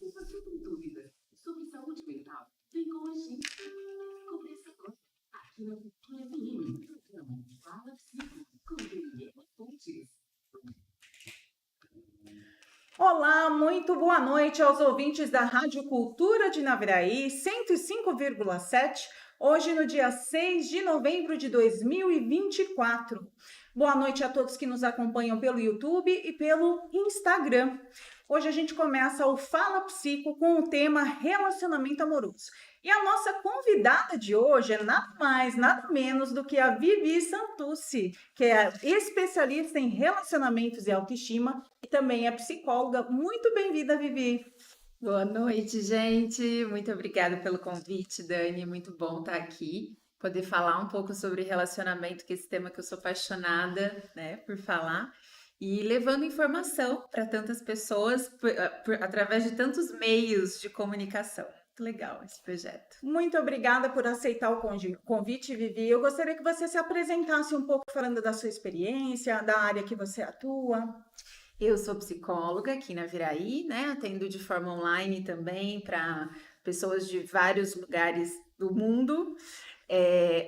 Se você tem dúvidas sobre saúde mental, vem com a gente. Descubra agora, aqui na Cultura FM, programa Fala Psico, com Daniela Pontes. Olá, muito boa noite aos ouvintes da Rádio Cultura de Naviraí, 105,7, hoje no dia 6 de novembro de 2024. Boa noite a todos que nos acompanham pelo YouTube e pelo Instagram. Hoje a gente começa o Fala Psico com o tema relacionamento amoroso. E a nossa convidada de hoje é nada mais, nada menos do que a Vivi Santucci, que é especialista em relacionamentos e autoestima e também é psicóloga. Muito bem-vinda, Vivi. Boa noite, gente. Muito obrigada pelo convite, Dani. Muito bom estar aqui, poder falar um pouco sobre relacionamento, que é esse tema que eu sou apaixonada, né, por falar, e levando informação para tantas pessoas através de tantos meios de comunicação. Muito legal esse projeto. Muito obrigada por aceitar o convite, Vivi. Eu gostaria que você se apresentasse um pouco falando da sua experiência, da área que você atua. Eu sou psicóloga aqui na Viraí, né? Atendo de forma online também para pessoas de vários lugares do mundo.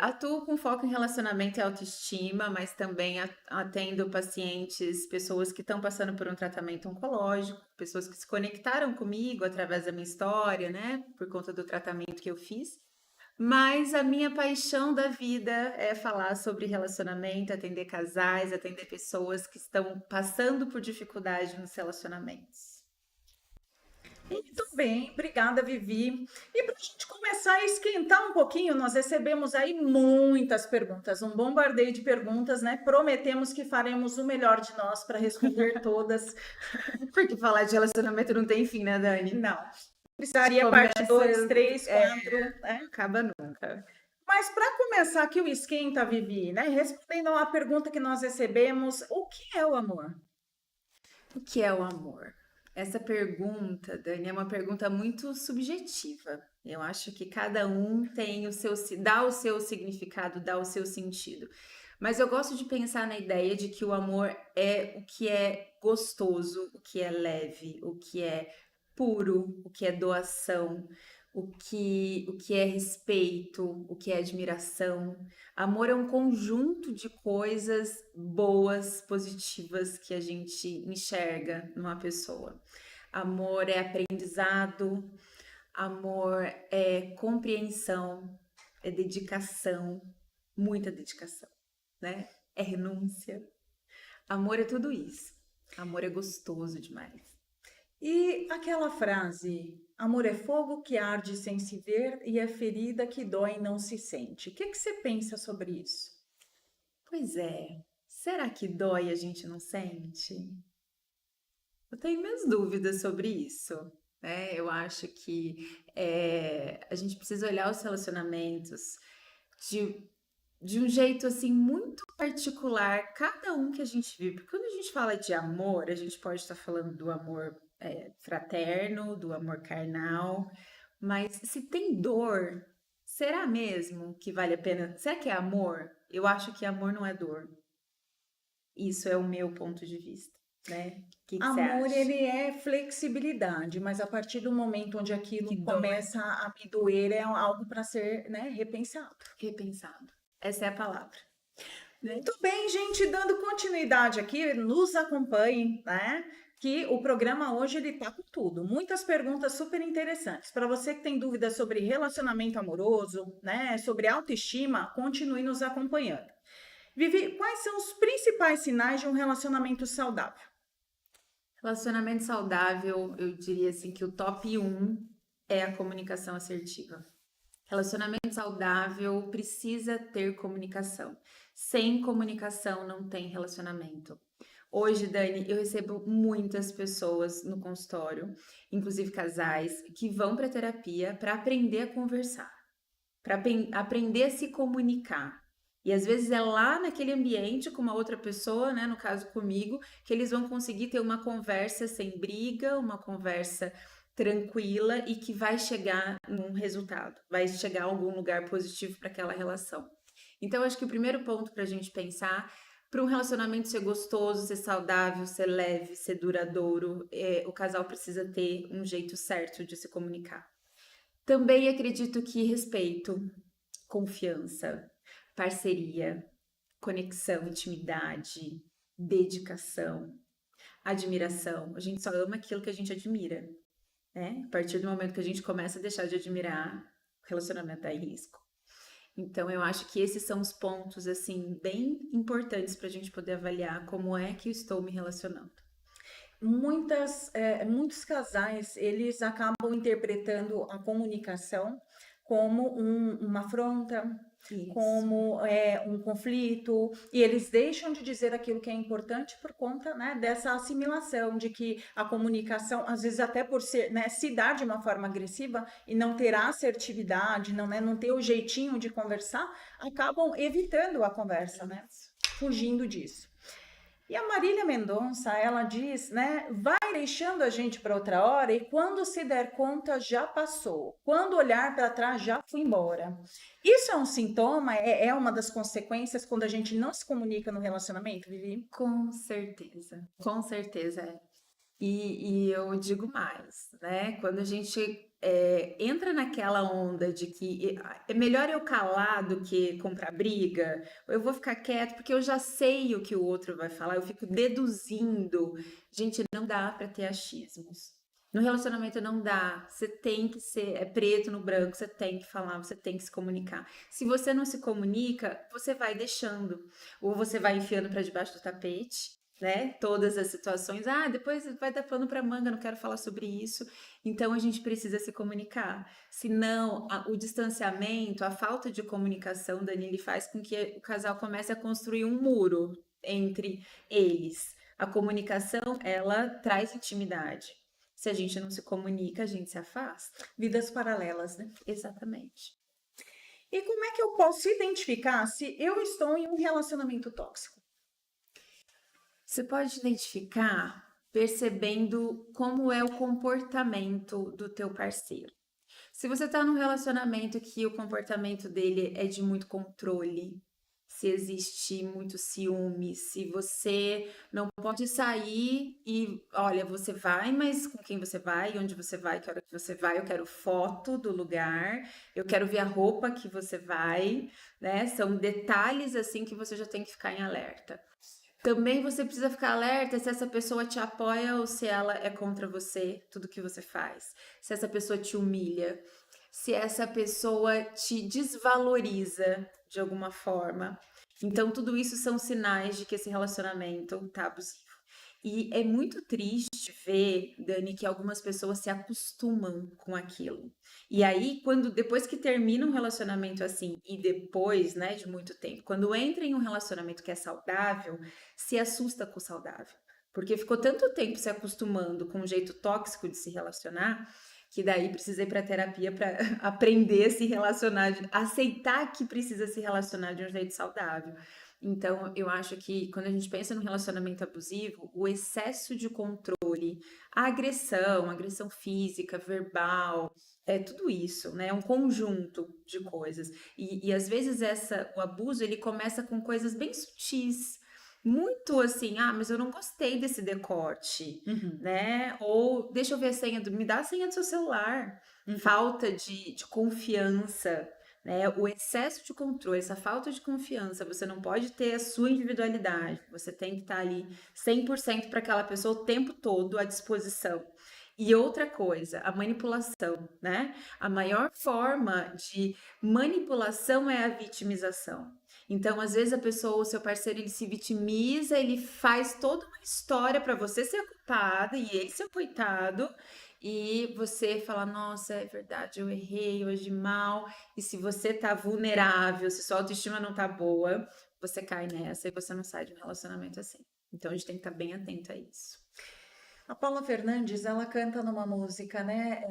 Atuo com foco em relacionamento e autoestima, mas também atendo pacientes, pessoas que estão passando por um tratamento oncológico, pessoas que se conectaram comigo através da minha história, né? Por conta do tratamento que eu fiz. Mas a minha paixão da vida é falar sobre relacionamento, atender casais, atender pessoas que estão passando por dificuldade nos relacionamentos. Muito bem, obrigada, Vivi. E para a gente começar a esquentar um pouquinho, nós recebemos aí muitas perguntas, um bombardeio de perguntas, né? Prometemos que faremos o melhor de nós para responder todas. Porque falar de relacionamento não tem fim, né, Dani? Não. Precisaria parte 2, 3, 4, né? Acaba nunca. Mas para começar aqui o esquenta, Vivi, né? Respondendo a pergunta que nós recebemos, o que é o amor? O que é o amor? Essa pergunta, Dani, é uma pergunta muito subjetiva. Eu acho que cada um tem dá o seu significado, dá o seu sentido. Mas eu gosto de pensar na ideia de que o amor é o que é gostoso, o que é leve, o que é puro, o que é doação, o que é respeito, o que é admiração. Amor é um conjunto de coisas boas, positivas que a gente enxerga numa pessoa. Amor é aprendizado, amor é compreensão, é dedicação, muita dedicação, né? É renúncia. Amor é tudo isso. Amor é gostoso demais. E aquela frase, amor é fogo que arde sem se ver e é ferida que dói e não se sente. O que você pensa sobre isso? Pois é, será que dói e a gente não sente? Eu tenho minhas dúvidas sobre isso, né? Eu acho que a gente precisa olhar os relacionamentos de um jeito assim muito particular, cada um que a gente vive. Porque quando a gente fala de amor, a gente pode estar falando do amor fraterno, do amor carnal, mas se tem dor, será mesmo que vale a pena? Será que é amor? Eu acho que amor não é dor. Isso é o meu ponto de vista, né? O que você Amor, acha? ele é flexibilidade, mas a partir do momento onde aquilo Que dói. começa a me doer, é algo para ser, né, repensado. Repensado. Essa é a palavra. Muito bem, gente, dando continuidade aqui, nos acompanhem, né? Que o programa hoje ele tá com tudo. Muitas perguntas super interessantes. Para você que tem dúvidas sobre relacionamento amoroso, né, sobre autoestima, continue nos acompanhando. Vivi, quais são os principais sinais de um relacionamento saudável? Relacionamento saudável, eu diria assim que o top 1 é a comunicação assertiva. Relacionamento saudável precisa ter comunicação. Sem comunicação não tem relacionamento. Hoje, Dani, eu recebo muitas pessoas no consultório, inclusive casais, que vão para terapia para aprender a conversar, para aprender a se comunicar. E às vezes é lá naquele ambiente com uma outra pessoa, né, no caso comigo, que eles vão conseguir ter uma conversa sem briga, uma conversa tranquila e que vai chegar num resultado, vai chegar a algum lugar positivo para aquela relação. Então, acho que o primeiro ponto para a gente pensar, Para um relacionamento ser gostoso, ser saudável, ser leve, ser duradouro, o casal precisa ter um jeito certo de se comunicar. Também acredito que respeito, confiança, parceria, conexão, intimidade, dedicação, admiração. A gente só ama aquilo que a gente admira, né? A partir do momento que a gente começa a deixar de admirar, o relacionamento está em risco. Então, eu acho que esses são os pontos, assim, bem importantes para a gente poder avaliar como é que eu estou me relacionando. Muitos casais, eles acabam interpretando a comunicação como uma afronta, Isso. como um conflito, e eles deixam de dizer aquilo que é importante por conta, né, dessa assimilação de que a comunicação, às vezes até por ser, né, se dar de uma forma agressiva e não ter a assertividade, não ter o jeitinho de conversar, acabam evitando a conversa, né, fugindo disso. E a Marília Mendonça, ela diz, né, vai deixando a gente para outra hora e quando se der conta já passou. Quando olhar para trás já fui embora. Isso é um sintoma, é uma das consequências quando a gente não se comunica no relacionamento, Vivi? Com certeza é. E eu digo mais, né? Quando a gente entra naquela onda de que é melhor eu calar do que comprar briga, eu vou ficar quieto porque eu já sei o que o outro vai falar, eu fico deduzindo. Gente, não dá para ter achismos. No relacionamento não dá. Você tem que ser preto no branco, você tem que falar, você tem que se comunicar. Se você não se comunica, você vai deixando, ou você vai enfiando para debaixo do tapete, né? Todas as situações. Ah, depois vai dar pano para manga, não quero falar sobre isso. Então a gente precisa se comunicar. Senão, o distanciamento, a falta de comunicação, Dani, faz com que o casal comece a construir um muro entre eles. A comunicação, ela traz intimidade. Se a gente não se comunica, a gente se afasta. Vidas paralelas, né? Exatamente. E como é que eu posso identificar se eu estou em um relacionamento tóxico? Você pode identificar percebendo como é o comportamento do teu parceiro. Se você está num relacionamento que o comportamento dele é de muito controle, se existe muito ciúme, se você não pode sair e, olha, você vai, mas com quem você vai, onde você vai, que hora que você vai, eu quero foto do lugar, eu quero ver a roupa que você vai, né? São detalhes assim que você já tem que ficar em alerta. Também você precisa ficar alerta se essa pessoa te apoia ou se ela é contra você, tudo que você faz. Se essa pessoa te humilha, se essa pessoa te desvaloriza de alguma forma. Então, tudo isso são sinais de que esse relacionamento tá abusivo. E é muito triste ver, Dani, que algumas pessoas se acostumam com aquilo. E aí, depois que termina um relacionamento assim, e depois, né, de muito tempo, quando entra em um relacionamento que é saudável, se assusta com o saudável. Porque ficou tanto tempo se acostumando com um jeito tóxico de se relacionar, que daí precisa ir para terapia para aprender a se relacionar, aceitar que precisa se relacionar de um jeito saudável. Então, eu acho que quando a gente pensa no relacionamento abusivo, o excesso de controle, a agressão física, verbal, tudo isso, né? É um conjunto de coisas. E às vezes o abuso, ele começa com coisas bem sutis, muito assim, mas eu não gostei desse decote, né? Ou deixa eu ver a senha, me dá a senha do seu celular. Falta de confiança, né? O excesso de controle, essa falta de confiança, você não pode ter a sua individualidade, você tem que estar ali 100% para aquela pessoa o tempo todo à disposição. E outra coisa, a manipulação, né? A maior forma de manipulação é a vitimização. Então, às vezes a pessoa, o seu parceiro, ele se vitimiza, ele faz toda uma história para você ser culpada e ele ser coitado, e você fala, nossa, é verdade, eu errei, eu agi mal. E se você tá vulnerável, se sua autoestima não tá boa, você cai nessa e você não sai de um relacionamento assim. Então, a gente tem que estar bem atento a isso. A Paula Fernandes, ela canta numa música, né?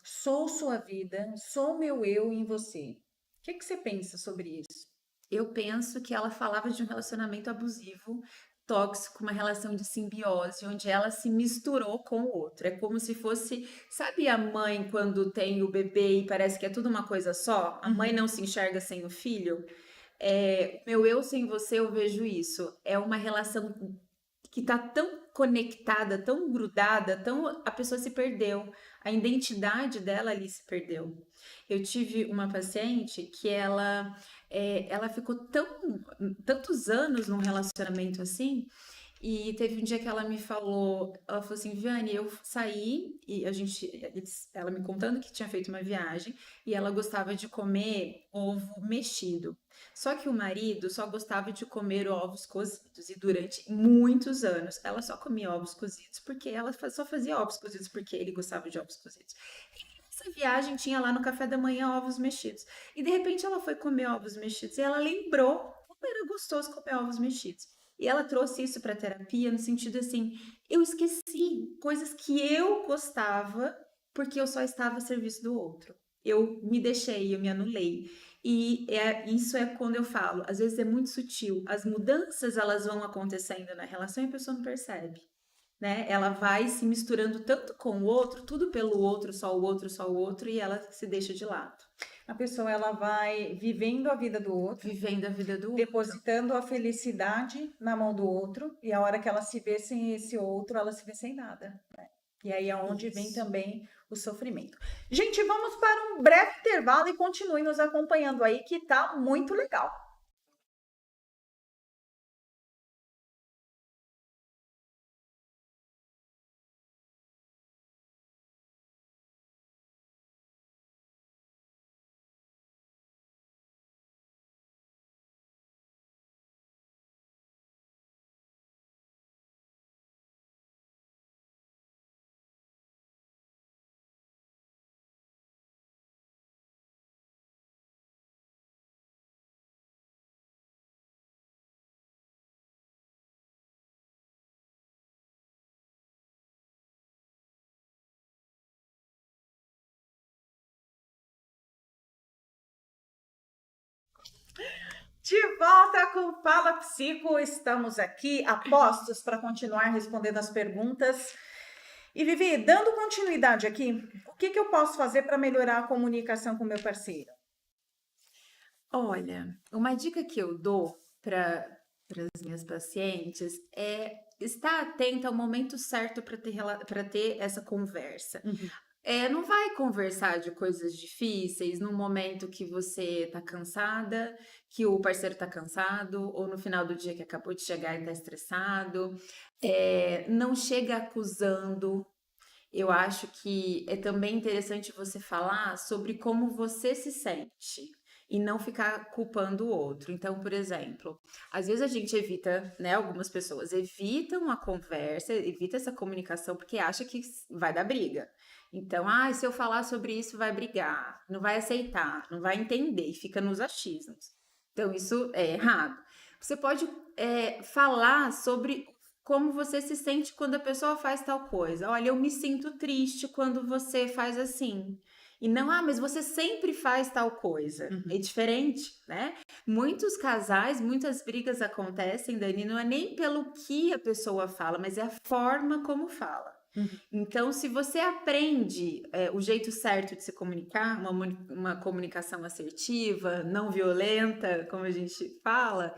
Sou sua vida, sou meu eu em você. O que você pensa sobre isso? Eu penso que ela falava de um relacionamento abusivo, tóxico, uma relação de simbiose, onde ela se misturou com o outro. É como se fosse, sabe a mãe quando tem o bebê e parece que é tudo uma coisa só? A mãe não se enxerga sem o filho? O meu eu sem você, eu vejo isso. É uma relação que tá tão conectada, tão grudada, a pessoa se perdeu. A identidade dela ali se perdeu. Eu tive uma paciente que ela ficou tantos anos num relacionamento assim, e teve um dia que ela falou assim, Viane, eu saí e ela me contando que tinha feito uma viagem e ela gostava de comer ovo mexido. Só que o marido só gostava de comer ovos cozidos e durante muitos anos ela só comia ovos cozidos porque só fazia ovos cozidos porque ele gostava de ovos cozidos. Essa viagem tinha lá no café da manhã ovos mexidos. E de repente ela foi comer ovos mexidos e ela lembrou como era gostoso comer ovos mexidos. E ela trouxe isso para terapia no sentido assim, eu esqueci coisas que eu gostava porque eu só estava a serviço do outro. Eu me deixei, eu me anulei. E isso é quando eu falo, às vezes é muito sutil. As mudanças elas vão acontecendo na relação e a pessoa não percebe, né? Ela vai se misturando tanto com o outro, tudo pelo outro, só o outro, só o outro, e ela se deixa de lado, A pessoa ela vai vivendo a vida do outro, vivendo a vida do outro. depositando a felicidade na mão do outro, e a hora que ela se vê sem esse outro, ela se vê sem nada, né? E aí é onde vem Isso. também o sofrimento. Gente, vamos para um breve intervalo e continue nos acompanhando aí, que tá muito legal. De volta com Fala Psico, estamos aqui apostos para continuar respondendo as perguntas. E Vivi, dando continuidade aqui, o que eu posso fazer para melhorar a comunicação com meu parceiro? Olha, uma dica que eu dou para as minhas pacientes é estar atenta ao momento certo para ter essa conversa. Não vai conversar de coisas difíceis no momento que você tá cansada, que o parceiro tá cansado, ou no final do dia que acabou de chegar e tá estressado. Não chega acusando. Eu acho que é também interessante você falar sobre como você se sente e não ficar culpando o outro. Então, por exemplo, às vezes a gente evita, né? Algumas pessoas evitam a conversa, evita essa comunicação porque acha que vai dar briga. Então, se eu falar sobre isso, vai brigar, não vai aceitar, não vai entender e fica nos achismos. Então, isso é errado. Você pode falar sobre como você se sente quando a pessoa faz tal coisa. Olha, eu me sinto triste quando você faz assim. E não, mas você sempre faz tal coisa. É diferente, né? Muitos casais, muitas brigas acontecem, Dani, não é nem pelo que a pessoa fala, mas é a forma como fala. Então, se você aprende o jeito certo de se comunicar, uma comunicação assertiva, não violenta, como a gente fala,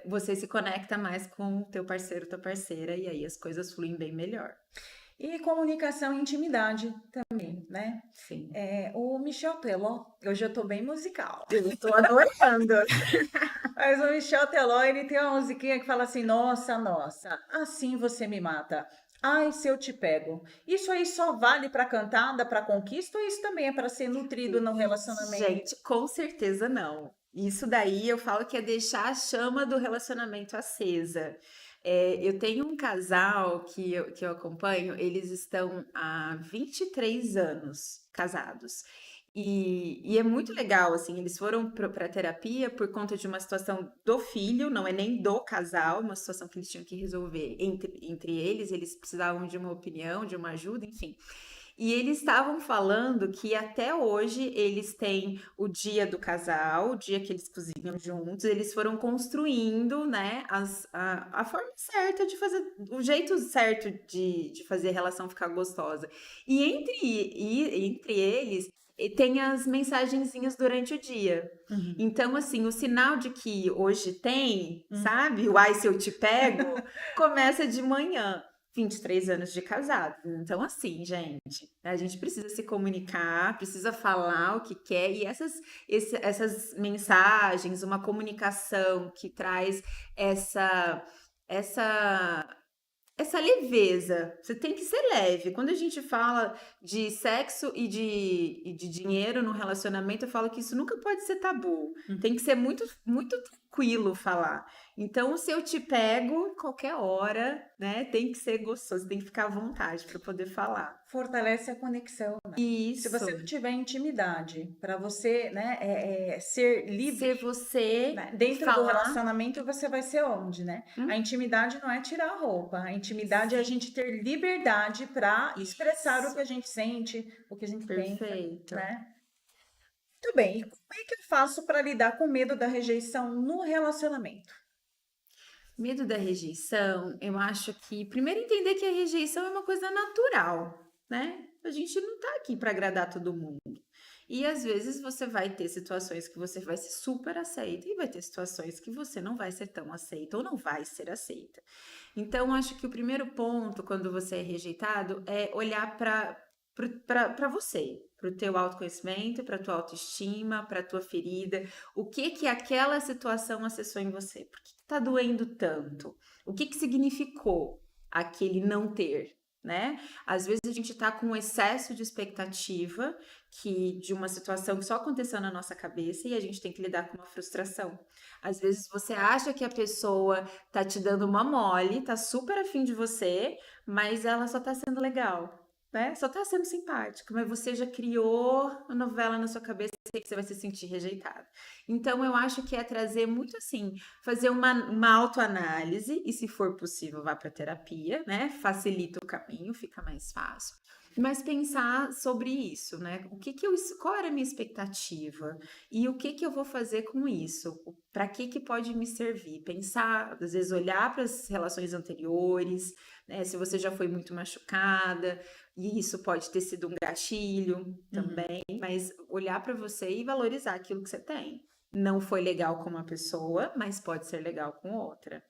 você se conecta mais com o teu parceiro, tua parceira, e aí as coisas fluem bem melhor. E comunicação e intimidade também, né? Sim. O Michel Teló, hoje eu tô bem musical. Eu tô adorando. Mas o Michel Teló, ele tem uma musiquinha que fala assim, nossa, nossa, assim você me mata. Ai, se eu te pego. Isso aí só vale para cantada, para conquista, ou isso também é para ser nutrido no relacionamento? Gente, com certeza não. Isso daí eu falo que é deixar a chama do relacionamento acesa. Eu tenho um casal que eu acompanho, eles estão há 23 anos casados. E é muito legal, assim, eles foram para terapia por conta de uma situação do filho, não é nem do casal, uma situação que eles tinham que resolver entre eles precisavam de uma opinião, de uma ajuda, enfim. E eles estavam falando que até hoje eles têm o dia do casal, o dia que eles cozinham juntos, eles foram construindo, né, a forma certa de fazer, o jeito certo de fazer a relação ficar gostosa. E entre eles, tem as mensagenzinhas durante o dia. Uhum. Então, assim, o sinal de que hoje tem, Hum. sabe? O ai, se eu te pego, começa de manhã. 23 anos de casado. Então, assim, gente, a gente precisa se comunicar, precisa falar o que quer, e essas mensagens, uma comunicação que traz essa, essa essa leveza. Você tem que ser leve. Quando a gente fala de sexo e de dinheiro no relacionamento, eu falo que isso nunca pode ser tabu. Tem que ser muito, muito tranquilo falar. Então, se eu te pego, qualquer hora, né? Tem que ser gostoso, tem que ficar à vontade para poder falar. Fortalece a conexão. Se Isso. você não tiver intimidade, para você, né, ser livre, Ser você, né, dentro do falar. relacionamento, você vai ser onde, né? A intimidade não é tirar a roupa, a intimidade é a gente ter liberdade para expressar o que a gente sente, o que a gente pensa, Perfeito. né? Muito bem. E como é que eu faço para lidar com medo da rejeição no relacionamento? Medo da rejeição, eu acho que primeiro entender que a rejeição é uma coisa natural, né? A gente não tá aqui para agradar todo mundo. E às vezes você vai ter situações que você vai ser super aceita e vai ter situações que você não vai ser tão aceita ou não vai ser aceita. Então, acho que o primeiro ponto quando você é rejeitado é olhar para você, para o teu autoconhecimento, para a tua autoestima, para a tua ferida, o que que aquela situação acessou em você, por que tá doendo tanto, o que que significou aquele não ter, né? Às vezes a gente tá com um excesso de expectativa de uma situação que só aconteceu na nossa cabeça e a gente tem que lidar com uma frustração. Às vezes você acha que a pessoa tá te dando uma mole, tá super afim de você, mas ela só tá sendo legal, né? Só tá sendo simpática, mas você já criou a novela na sua cabeça que você vai se sentir rejeitado. Então, eu acho que é trazer muito assim, fazer uma autoanálise e, se for possível, vá para terapia, né? Facilita o caminho, fica mais fácil. Mas pensar sobre isso, né? Qual era a minha expectativa e o que eu vou fazer com isso? Para que pode me servir? Pensar, às vezes, olhar para as relações anteriores, né? Se você já foi muito machucada, e isso pode ter sido um gatilho também, mas olhar para você e valorizar aquilo que você tem. Não foi legal com uma pessoa, mas pode ser legal com outra.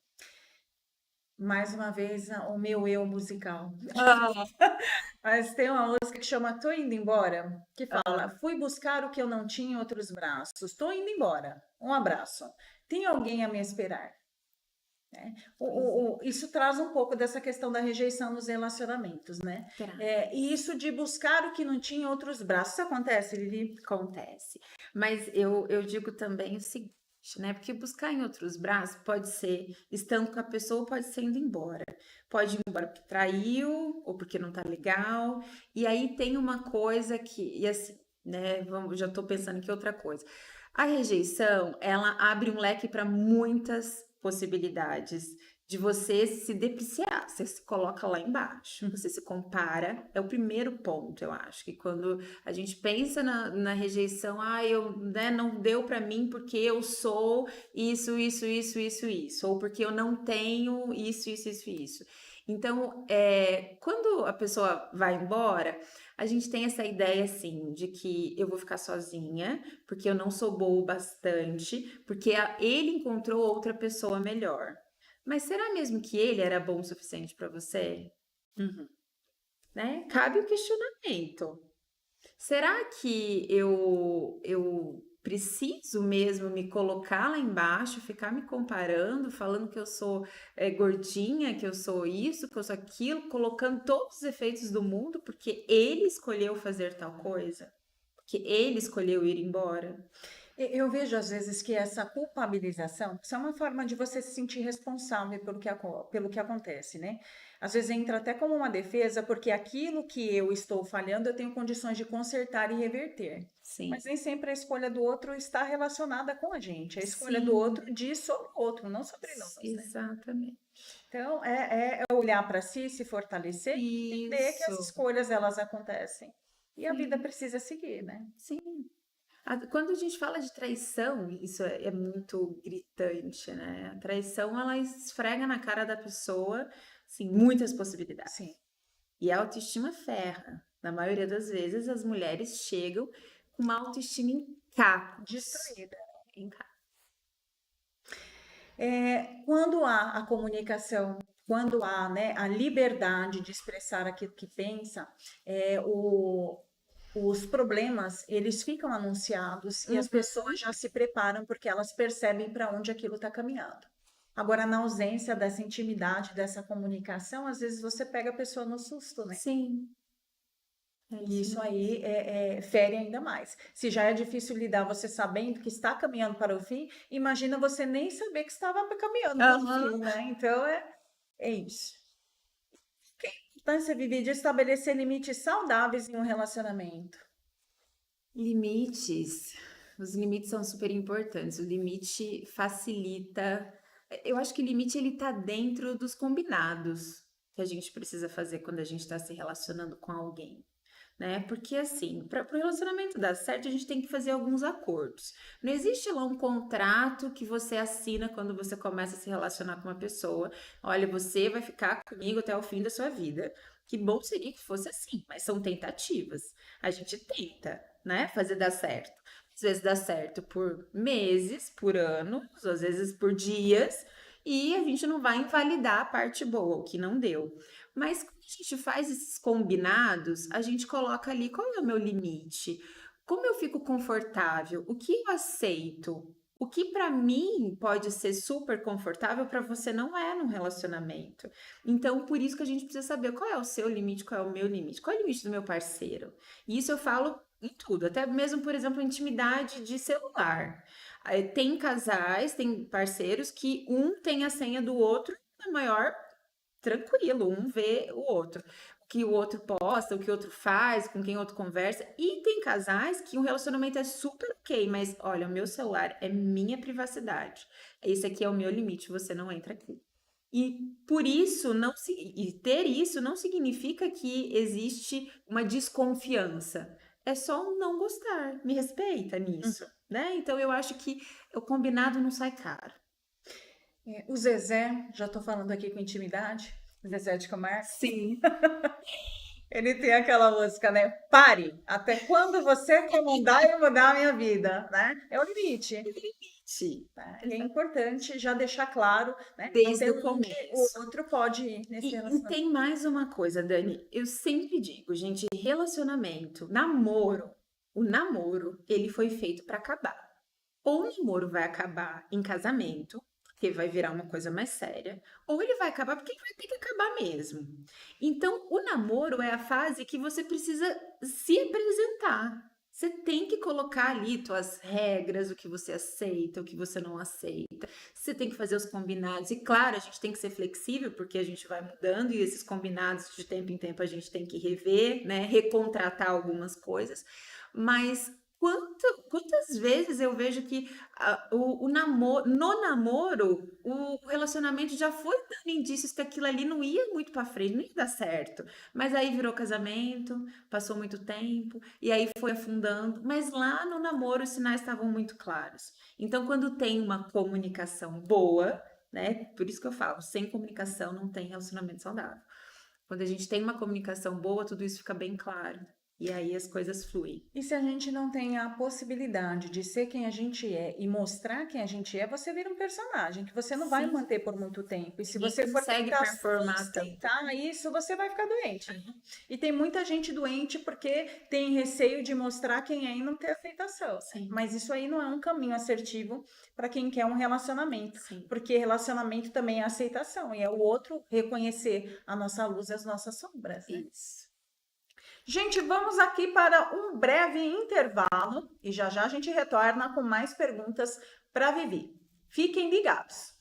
Mais uma vez, o meu eu musical. Ah, Mas tem uma música que chama Tô Indo Embora, que fala: Fui buscar o que eu não tinha em outros braços. Tô indo embora. Um abraço. Tem alguém a me esperar. Né? Isso traz um pouco dessa questão da rejeição nos relacionamentos, né? E isso de buscar o que não tinha em outros braços. Isso acontece, Lili? acontece. Mas eu digo também o seguinte, né? Porque buscar em outros braços pode ser estando com a pessoa, pode ser indo embora. Pode ir embora porque traiu ou porque não tá legal. E aí tem uma coisa que, e assim, né? Já tô pensando aqui outra coisa. A rejeição, ela abre um leque para muitas possibilidades de você se depreciar, você se coloca lá embaixo, você se compara, é o primeiro ponto, eu acho, que quando a gente pensa na rejeição, né, não deu para mim porque eu sou isso, ou porque eu não tenho isso. Então, quando a pessoa vai embora, a gente tem essa ideia, assim, de que eu vou ficar sozinha, porque eu não sou boa o bastante, porque ele encontrou outra pessoa melhor. Mas será mesmo que ele era bom o suficiente para você? Né? Cabe o questionamento. Será que eu preciso mesmo me colocar lá embaixo, ficar me comparando, falando que eu sou gordinha, que eu sou isso, que eu sou aquilo, colocando todos os efeitos do mundo porque ele escolheu fazer tal coisa? Porque ele escolheu ir embora? Eu vejo às vezes que essa culpabilização, isso é uma forma de você se sentir responsável pelo que acontece, né? Às vezes entra até como uma defesa, porque aquilo que eu estou falhando, eu tenho condições de consertar e reverter. Sim. Mas nem sempre a escolha do outro está relacionada com a gente. A escolha do Sim. outro diz sobre o outro, não sobre nós, né? Exatamente. Então, é olhar para si, se fortalecer e entender que as Isso. escolhas, elas acontecem. E a vida Sim. precisa seguir, né? Sim. Quando a gente fala de traição, isso é muito gritante, né? A traição, ela esfrega na cara da pessoa, assim, muitas possibilidades. Sim. E a autoestima ferra. Na maioria das vezes, as mulheres chegam uma autoestima em capos. Destruída. Em capos. Quando há a comunicação, quando há, né, a liberdade de expressar aquilo que pensa, os problemas, eles ficam anunciados e as pessoas já se preparam porque elas percebem para onde aquilo está caminhando. Agora, na ausência dessa intimidade, dessa comunicação, às vezes você pega a pessoa no susto, né? Sim. É E isso mesmo. aí fere ainda mais. Se já é difícil lidar você sabendo que está caminhando para o fim, imagina você nem saber que estava caminhando para o Aham. fim, né? Então é isso. Que importância, Vivi, de estabelecer limites saudáveis em um relacionamento? Limites. Os limites são super importantes. O limite facilita. Eu acho que o limite ele tá dentro dos combinados que a gente precisa fazer quando a gente está se relacionando com alguém, né? Porque assim, para o relacionamento dar certo, a gente tem que fazer alguns acordos. Não existe lá um contrato que você assina quando você começa a se relacionar com uma pessoa. Olha, você vai ficar comigo até o fim da sua vida. Que bom seria que fosse assim, mas são tentativas. A gente tenta, né, fazer dar certo. Às vezes dá certo por meses, por anos, às vezes por dias, e a gente não vai invalidar a parte boa, o que não deu. Mas quando a gente faz esses combinados, a gente coloca ali qual é o meu limite, como eu fico confortável, o que eu aceito, o que para mim pode ser super confortável para você não é num relacionamento. Então, por isso que a gente precisa saber qual é o seu limite, qual é o meu limite, qual é o limite do meu parceiro. E isso eu falo em tudo, até mesmo, por exemplo, intimidade de celular. Tem casais, tem parceiros que um tem a senha do outro na maior tranquilo, um vê o outro. O que o outro posta, o que o outro faz, com quem o outro conversa. E tem casais que o relacionamento é super ok, mas olha, o meu celular é minha privacidade. Esse aqui é o meu limite, você não entra aqui. E por isso, e ter isso não significa que existe uma desconfiança. É só um não gostar. Me respeita nisso, né? Então eu acho que o combinado não sai caro. O Zezé, já estou falando aqui com intimidade, Zezé de Camargo, Sim. ele tem aquela música, né? Pare, até quando você comandar e mudar a minha vida, né? É o limite. Sim. Tá? E é importante já deixar claro, né? Não Desde tem o onde o começo. outro pode ir nesse E relacionamento. tem mais uma coisa, Dani. Eu sempre digo, gente, relacionamento, namoro, o namoro, ele foi feito para acabar. Ou o namoro vai acabar em casamento, porque vai virar uma coisa mais séria, ou ele vai acabar porque ele vai ter que acabar mesmo. Então, o namoro é a fase que você precisa se apresentar. Você tem que colocar ali tuas regras, o que você aceita, o que você não aceita. Você tem que fazer os combinados. E claro, a gente tem que ser flexível, porque a gente vai mudando e esses combinados de tempo em tempo a gente tem que rever, né? Recontratar algumas coisas. Mas quantas vezes eu vejo que no namoro o relacionamento já foi dando indícios que aquilo ali não ia muito para frente, não ia dar certo. Mas aí virou casamento, passou muito tempo e aí foi afundando. Mas lá no namoro os sinais estavam muito claros. Então, quando tem uma comunicação boa, né? Por isso que eu falo, sem comunicação não tem relacionamento saudável. Quando a gente tem uma comunicação boa, tudo isso fica bem claro. E aí as coisas fluem. E se a gente não tem a possibilidade de ser quem a gente é e mostrar quem a gente é, você vira um personagem que você não vai Sim. manter por muito tempo. E se Ninguém você for consegue tentar performar tanto. sustentar isso, você vai ficar doente. E tem muita gente doente porque tem receio de mostrar quem é e não ter aceitação. Sim. Mas isso aí não é um caminho assertivo para quem quer um relacionamento. Sim. Porque relacionamento também é aceitação. E é o outro reconhecer a nossa luz e as nossas sombras. Né? Isso. Gente, vamos aqui para um breve intervalo e já já a gente retorna com mais perguntas para Vivi. Fiquem ligados.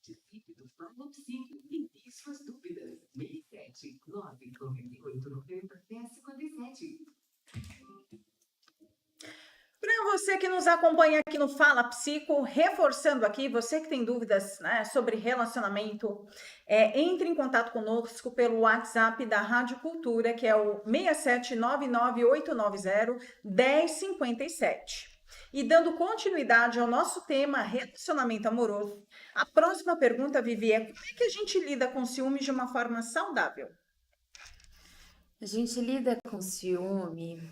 Participe do Fala Psico e envie suas dúvidas. 67 998 90 10 57. Para você que nos acompanha aqui no Fala Psico, reforçando aqui, você que tem dúvidas, né, sobre relacionamento, entre em contato conosco pelo WhatsApp da Rádio Cultura, que é o 67998901057. E dando continuidade ao nosso tema relacionamento amoroso, a próxima pergunta, Vivi, é como é que a gente lida com ciúmes de uma forma saudável? A gente lida com ciúme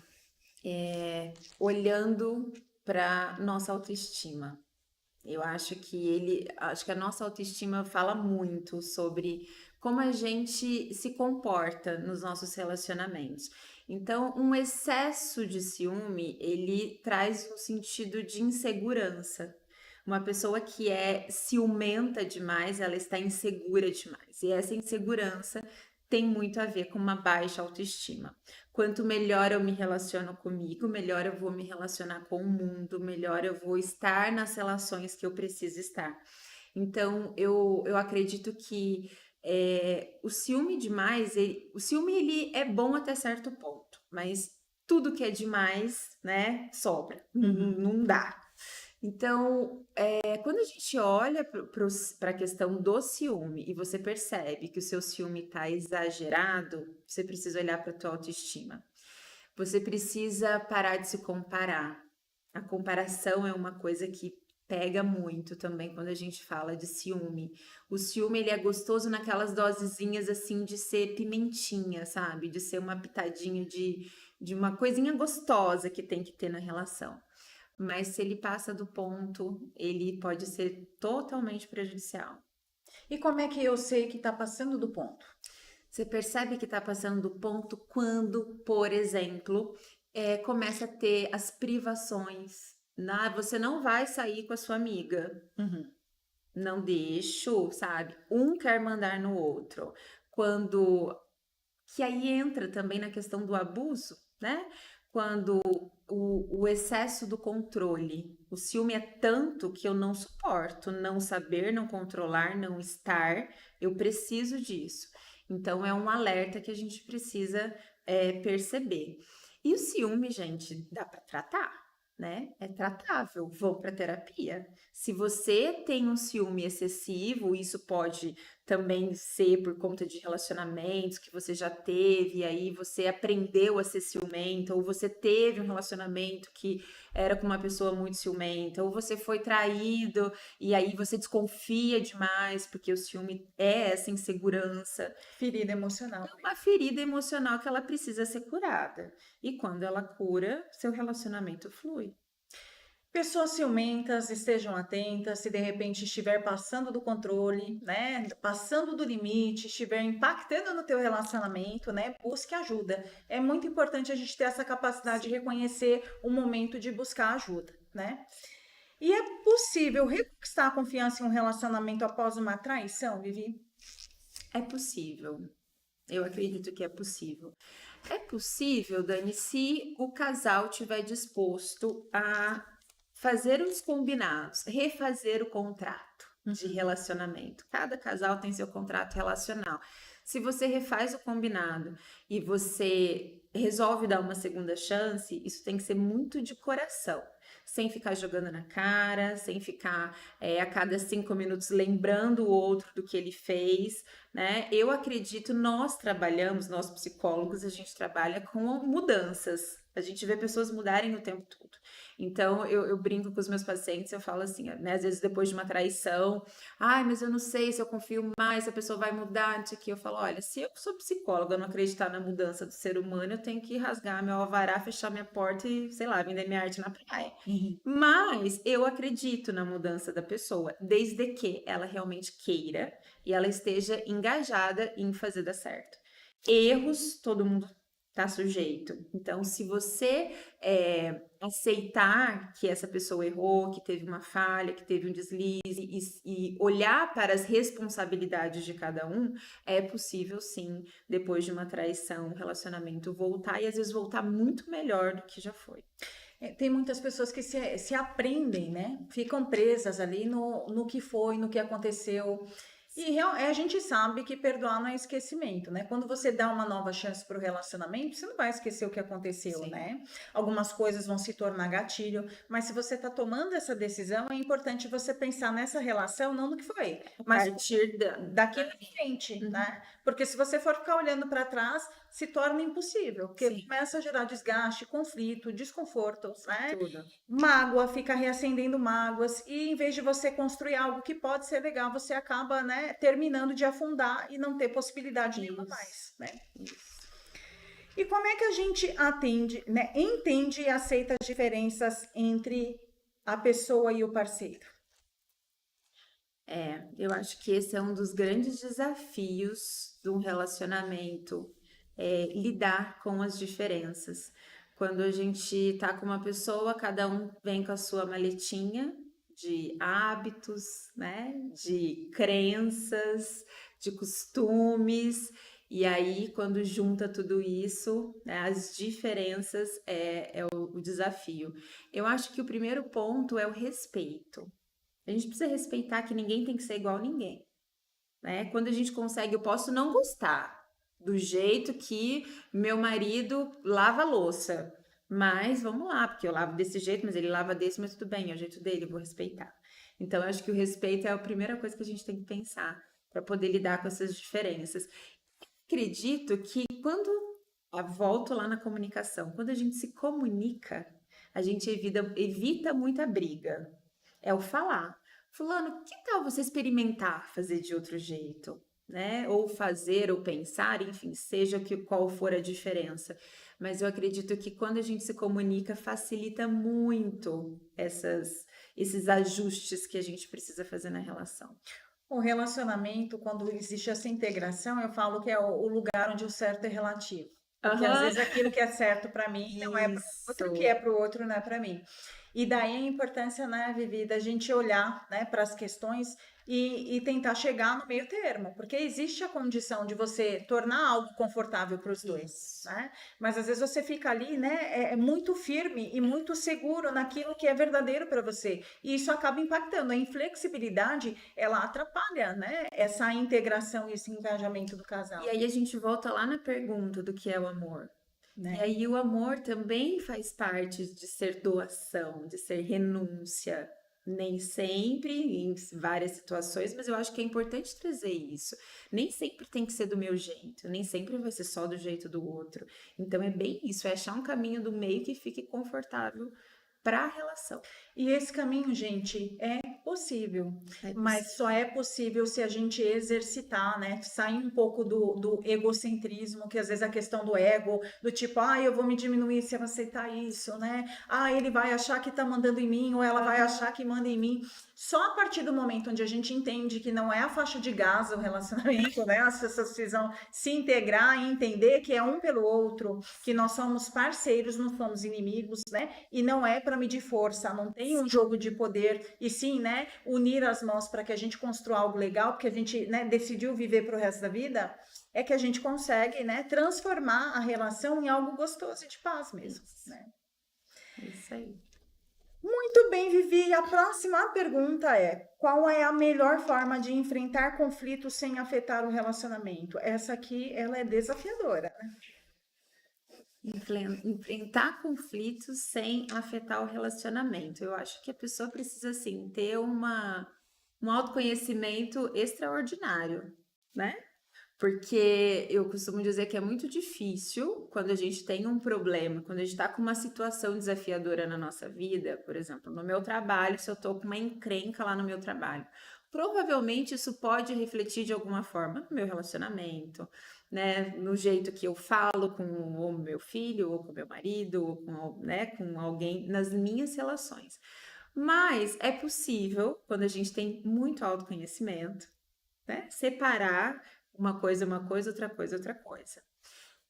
olhando para nossa autoestima. Eu acho acho que a nossa autoestima fala muito sobre como a gente se comporta nos nossos relacionamentos. Então, um excesso de ciúme, ele traz um sentido de insegurança. Uma pessoa que é ciumenta demais, ela está insegura demais. E essa insegurança tem muito a ver com uma baixa autoestima. Quanto melhor eu me relaciono comigo, melhor eu vou me relacionar com o mundo, melhor eu vou estar nas relações que eu preciso estar. Então, eu acredito que o ciúme demais, o ciúme ele é bom até certo ponto, mas tudo que é demais, né, sobra, não dá. Então, quando a gente olha para a questão do ciúme e você percebe que o seu ciúme está exagerado, você precisa olhar para a tua autoestima. Você precisa parar de se comparar. A comparação é uma coisa que pega muito também quando a gente fala de ciúme. O ciúme, ele é gostoso naquelas dosezinhas assim de ser pimentinha, sabe? De ser uma pitadinha de uma coisinha gostosa que tem que ter na relação. Mas se ele passa do ponto, ele pode ser totalmente prejudicial. E como é que eu sei que está passando do ponto? Você percebe que está passando do ponto quando, por exemplo, começa a ter as privações. Você não vai sair com a sua amiga. Não deixo, sabe? Um quer mandar no outro. Que aí entra também na questão do abuso, né? Quando o excesso do controle, o ciúme é tanto que eu não suporto não saber, não controlar, não estar, eu preciso disso. Então é um alerta que a gente precisa perceber. E o ciúme, gente, dá para tratar, né? É tratável, vou para terapia. Se você tem um ciúme excessivo, isso pode também ser por conta de relacionamentos que você já teve, e aí você aprendeu a ser ciumenta, ou você teve um relacionamento que era com uma pessoa muito ciumenta, ou você foi traído e aí você desconfia demais, porque o ciúme é essa insegurança. Ferida emocional. É uma ferida emocional que ela precisa ser curada. E quando ela cura, seu relacionamento flui. Pessoas ciumentas, estejam atentas, se de repente estiver passando do controle, né, passando do limite, estiver impactando no teu relacionamento, né, busque ajuda. É muito importante a gente ter essa capacidade de reconhecer o momento de buscar ajuda, né? E é possível reconquistar a confiança em um relacionamento após uma traição, Vivi? É possível. Eu acredito que é possível. É possível, Dani, se o casal estiver disposto a fazer os combinados, refazer o contrato de relacionamento. Cada casal tem seu contrato relacional. Se você refaz o combinado e você resolve dar uma segunda chance, isso tem que ser muito de coração, sem ficar jogando na cara, sem ficar a cada 5 minutos lembrando o outro do que ele fez, né? Eu acredito, nós psicólogos, a gente trabalha com mudanças. A gente vê pessoas mudarem o tempo todo. Então, eu brinco com os meus pacientes, eu falo assim, né? Às vezes depois de uma traição, mas eu não sei se eu confio mais, se a pessoa vai mudar, não sei o que. Eu falo, olha, se eu sou psicóloga, eu não acreditar na mudança do ser humano, eu tenho que rasgar meu alvará, fechar minha porta e, sei lá, vender minha arte na praia. Mas eu acredito na mudança da pessoa, desde que ela realmente queira e ela esteja engajada em fazer dar certo. Erros, todo mundo tá sujeito. Então, se você aceitar que essa pessoa errou, que teve uma falha, que teve um deslize e olhar para as responsabilidades de cada um, é possível sim, depois de uma traição, um relacionamento voltar e às vezes voltar muito melhor do que já foi. Tem muitas pessoas que se aprendem, né? Ficam presas ali no que foi, no que aconteceu. E a gente sabe que perdoar não é esquecimento, né? Quando você dá uma nova chance para o relacionamento, você não vai esquecer o que aconteceu, Sim. né? Algumas coisas vão se tornar gatilho, mas se você está tomando essa decisão, é importante você pensar nessa relação, não no que foi, A mas partir daqui na frente, né? Porque se você for ficar olhando para trás, se torna impossível, porque Sim, começa a gerar desgaste, conflito, desconforto, né? tudo. Mágoa, fica reacendendo mágoas, e em vez de você construir algo que pode ser legal, você acaba, né, terminando de afundar e não ter possibilidade nenhuma mais, né? Isso. E como é que a gente atende, né, entende e aceita as diferenças entre a pessoa e o parceiro? Eu acho que esse é um dos grandes desafios de um relacionamento, lidar com as diferenças. Quando a gente tá com uma pessoa, cada um vem com a sua maletinha de hábitos, né? De crenças, de costumes, e aí quando junta tudo isso, né, as diferenças é o desafio. Eu acho que o primeiro ponto é o respeito. A gente precisa respeitar que ninguém tem que ser igual a ninguém, né? Quando a gente consegue, eu posso não gostar do jeito que meu marido lava a louça, mas vamos lá, porque eu lavo desse jeito, mas ele lava desse, mas tudo bem, é o jeito dele, eu vou respeitar. Então, eu acho que o respeito é a primeira coisa que a gente tem que pensar para poder lidar com essas diferenças. Acredito que quando volto lá na comunicação, quando a gente se comunica, a gente evita muita briga. É o falar. Fulano, que tal você experimentar fazer de outro jeito? Né? Ou fazer, ou pensar, enfim, seja qual for a diferença. Mas eu acredito que quando a gente se comunica, facilita muito esses ajustes que a gente precisa fazer na relação. O relacionamento, quando existe essa integração, eu falo que é o lugar onde o certo é relativo. Porque às Aham. vezes aquilo que é certo para mim não é para o outro, o que é Isso. para o outro não é para mim. E daí a importância, né, Vivi, da gente olhar, né, para as questões e tentar chegar no meio termo, porque existe a condição de você tornar algo confortável para os dois, Isso. né? Mas às vezes você fica ali, né, é muito firme e muito seguro naquilo que é verdadeiro para você. E isso acaba impactando. A inflexibilidade, ela atrapalha, né, essa integração e esse engajamento do casal, E aí a gente volta lá na pergunta do que é o amor. E né? aí o amor também faz parte de ser doação, de ser renúncia. Nem sempre, em várias situações, mas eu acho que é importante trazer isso. Nem sempre tem que ser do meu jeito, nem sempre vai ser só do jeito do outro. Então é bem isso, é achar um caminho do meio que fique confortável para a relação. E esse caminho, gente, é possível, É mas só possível. é possível se a gente exercitar, né? Sair um pouco do egocentrismo, que às vezes a questão do ego, do tipo, eu vou me diminuir se eu aceitar isso, né? Ele vai achar que tá mandando em mim, ou ela vai achar que manda em mim. Só a partir do momento onde a gente entende que não é a faixa de Gaza o relacionamento, né? As pessoas precisam se integrar e entender que é um pelo outro, que nós somos parceiros, não somos inimigos, né? E não é para medir força, não tem um jogo de poder, e sim, né, unir as mãos para que a gente construa algo legal, porque a gente, né, decidiu viver para o resto da vida, é que a gente consegue, né, transformar a relação em algo gostoso e de paz mesmo, Isso, né? é isso aí. Muito bem, Vivi. A próxima pergunta é: qual é a melhor forma de enfrentar conflitos sem afetar o relacionamento? Essa aqui, ela é desafiadora, né? Enfrentar conflitos sem afetar o relacionamento. Eu acho que a pessoa precisa, assim, ter um autoconhecimento extraordinário, né? Porque eu costumo dizer que é muito difícil quando a gente tem um problema, quando a gente está com uma situação desafiadora na nossa vida, por exemplo, no meu trabalho, se eu estou com uma encrenca lá no meu trabalho, provavelmente isso pode refletir de alguma forma no meu relacionamento, né? No jeito que eu falo com o meu filho, ou com o meu marido, ou com, né, com alguém, nas minhas relações. Mas é possível, quando a gente tem muito autoconhecimento, né? Separar uma coisa, outra coisa, outra coisa.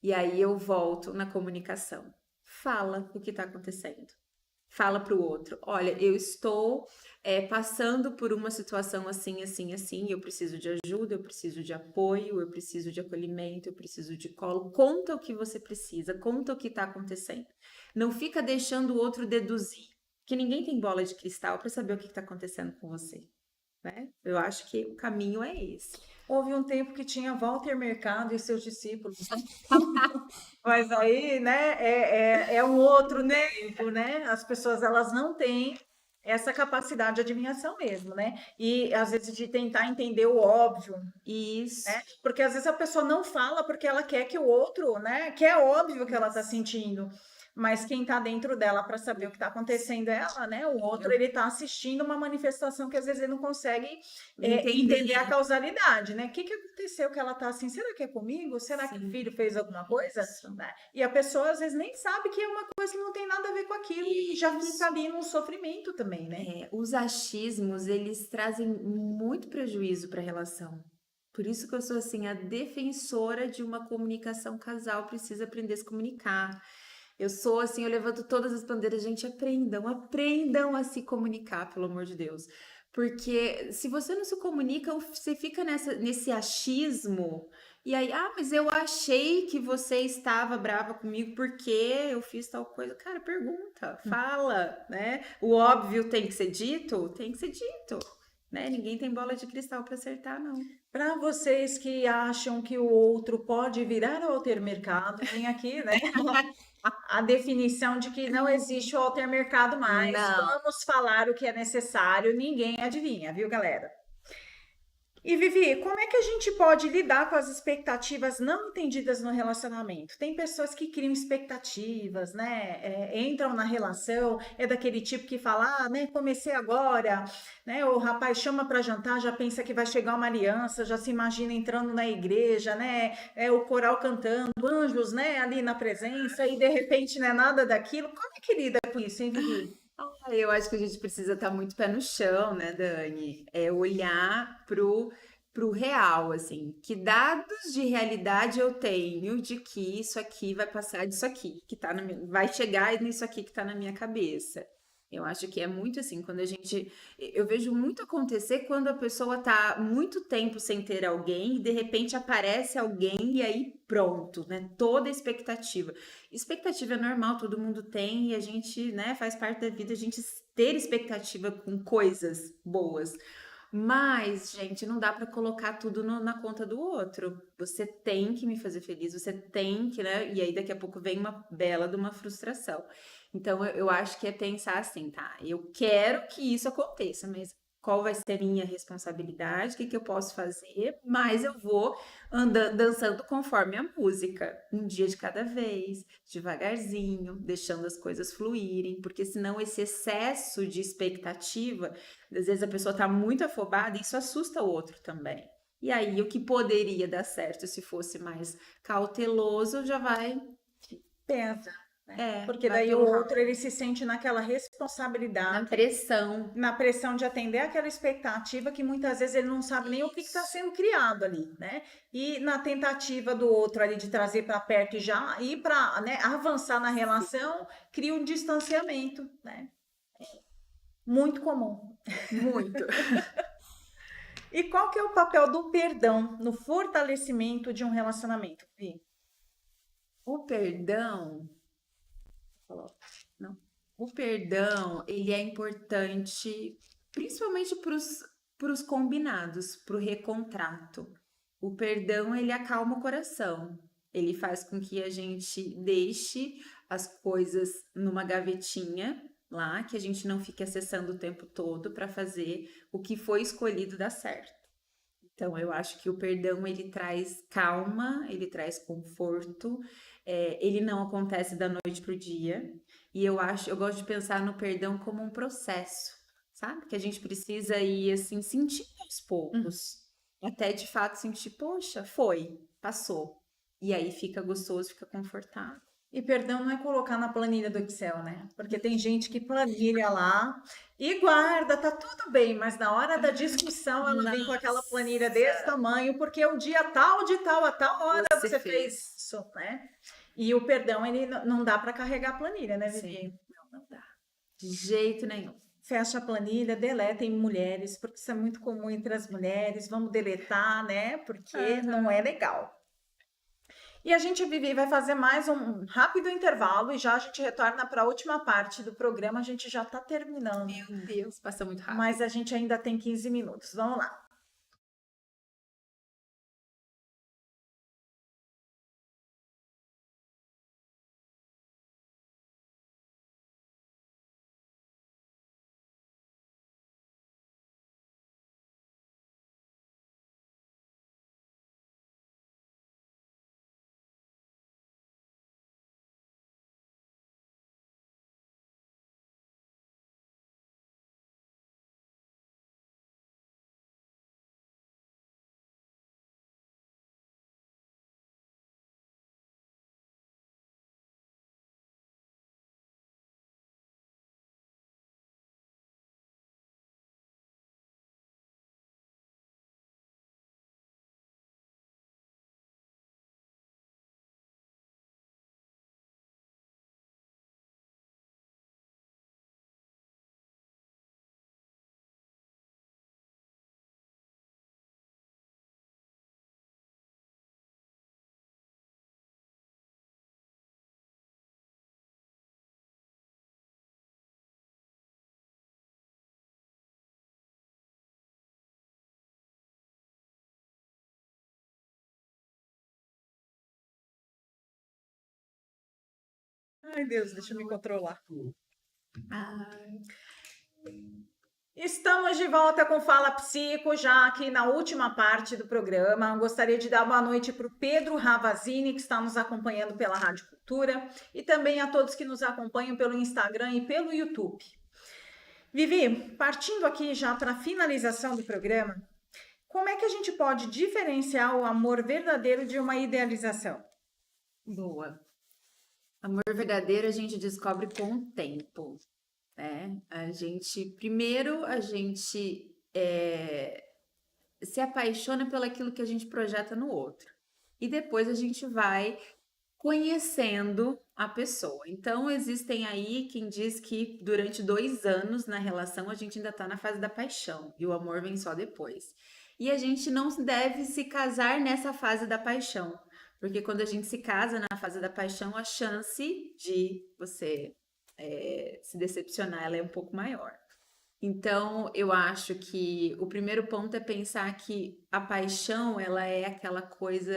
E aí eu volto na comunicação. Fala o que está acontecendo. Fala para o outro, olha, eu estou passando por uma situação assim, assim, assim, eu preciso de ajuda, eu preciso de apoio, eu preciso de acolhimento, eu preciso de colo. Conta o que você precisa, conta o que está acontecendo. Não fica deixando o outro deduzir, que ninguém tem bola de cristal para saber o que está acontecendo com você, né? Eu acho que o caminho é esse. Houve um tempo que tinha Walter Mercado e seus discípulos. Mas aí, né, é um outro tempo, né? As pessoas, elas não têm essa capacidade de adivinhação mesmo, né? E às vezes de tentar entender o óbvio, Isso, né? Porque às vezes a pessoa não fala porque ela quer que o outro, né? Que é óbvio que ela está isso. sentindo. Mas quem está dentro dela para saber o que está acontecendo é ela, né? O outro, Eu ele está assistindo uma manifestação que às vezes ele não consegue entender a entender. causalidade, né? O que que aconteceu que ela está assim? Será que é comigo? Será que o Sim, filho fez alguma coisa? isso. Né? E a pessoa às vezes nem sabe que é uma coisa que não tem nada a ver com aquilo e já fica Isso. ali num sofrimento também, né? Os achismos, eles trazem muito prejuízo para a relação. Por isso que eu sou assim, a defensora de uma comunicação casal precisa aprender a se comunicar. Eu sou assim, eu levanto todas as bandeiras, gente, aprendam a se comunicar, pelo amor de Deus. Porque se você não se comunica, você fica nesse achismo, e aí, mas eu achei que você estava brava comigo porque eu fiz tal coisa. Cara, pergunta, fala, né? O óbvio tem que ser dito? Tem que ser dito, né? Ninguém tem bola de cristal para acertar, não. Para vocês que acham que o outro pode virar Walter Mercado, vem aqui, né? A definição de que não existe o Walter Mercado mais. Não. Vamos falar o que é necessário, ninguém adivinha, viu, galera? E Vivi, como é que a gente pode lidar com as expectativas não entendidas no relacionamento? Tem pessoas que criam expectativas, né? Entram na relação, é daquele tipo que fala, né? Comecei agora, né? O rapaz chama para jantar, já pensa que vai chegar uma aliança, já se imagina entrando na igreja, né? O coral cantando, anjos, né? Ali na presença, e de repente não é nada daquilo. Como é que lida com isso, hein, Vivi? Eu acho que a gente precisa estar muito pé no chão, né, Dani? É olhar pro real, assim, que dados de realidade eu tenho de que isso aqui vai passar disso aqui, que tá vai chegar nisso aqui que tá na minha cabeça. Eu acho que é muito assim, quando a gente. Eu vejo muito acontecer quando a pessoa tá muito tempo sem ter alguém e de repente aparece alguém e aí pronto, né? Toda a expectativa. Expectativa é normal, todo mundo tem e a gente, né, faz parte da vida a gente ter expectativa com coisas boas. Mas, gente, não dá para colocar tudo na conta do outro. Você tem que me fazer feliz, você tem que, né? E aí daqui a pouco vem uma bela de uma frustração. Então, eu acho que é pensar assim, tá? Eu quero que isso aconteça, mas qual vai ser a minha responsabilidade? O que que eu posso fazer? Mas eu vou andando, dançando conforme a música, um dia de cada vez, devagarzinho, deixando as coisas fluírem, porque senão esse excesso de expectativa, às vezes a pessoa tá muito afobada e isso assusta o outro também. E aí, o que poderia dar certo se fosse mais cauteloso já vai, Pensa, né? Porque vai daí o pelo outro, ralo. ele se sente naquela Na responsabilidade, pressão. na pressão de atender aquela expectativa que muitas vezes ele não sabe nem o que está Isso. sendo criado ali, né? E na tentativa do outro ali de trazer para perto e já ir para, né, avançar na Sim, relação, cria um distanciamento, né? Muito comum. muito. E qual que é o papel do perdão no fortalecimento de um relacionamento, Vi? O perdão, falou, não. O perdão, ele é importante, principalmente para os combinados, para o recontrato. O perdão, ele acalma o coração. Ele faz com que a gente deixe as coisas numa gavetinha lá, que a gente não fique acessando o tempo todo para fazer o que foi escolhido dar certo. Então, eu acho que o perdão ele traz calma, ele traz conforto, ele não acontece da noite para o dia. E eu gosto de pensar no perdão como um processo, sabe? Que a gente precisa ir assim sentir aos poucos, até de fato sentir, poxa, foi, passou. E aí fica gostoso, fica confortável. E perdão não é colocar na planilha do Excel, né? Porque tem gente que planilha lá e guarda, tá tudo bem, mas na hora da discussão ela vem com aquela planilha desse Nossa, tamanho, porque o dia tal, de tal a tal hora você você fez fez. isso, né? E o perdão, ele não dá para carregar a planilha, né, Vivi? Sim, não dá. De jeito nenhum. Fecha a planilha, deletem mulheres, porque isso é muito comum entre as mulheres. Vamos deletar, né? Porque não é legal. E a gente, Vivi, vai fazer mais um rápido intervalo e já a gente retorna para a última parte do programa. A gente já está terminando, Meu Deus, passa muito rápido. mas a gente ainda tem 15 minutos. Vamos lá. Ai, Deus, deixa eu me controlar. Estamos de volta com Fala Psico, já aqui na última parte do programa. Gostaria de dar boa noite para o Pedro Ravazini, que está nos acompanhando pela Rádio Cultura, e também a todos que nos acompanham pelo Instagram e pelo YouTube. Vivi, partindo aqui já para a finalização do programa, como é que a gente pode diferenciar o amor verdadeiro de uma idealização? Boa. Amor verdadeiro a gente descobre com o tempo, né? Primeiro a gente se apaixona pelo aquilo que a gente projeta no outro. E depois a gente vai conhecendo a pessoa. Então, existem aí quem diz que durante 2 anos na relação a gente ainda está na fase da paixão e o amor vem só depois. E a gente não deve se casar nessa fase da paixão, porque quando a gente se casa na fase da paixão, a chance de você se decepcionar ela é um pouco maior. Então, eu acho que o primeiro ponto é pensar que a paixão, ela é aquela coisa,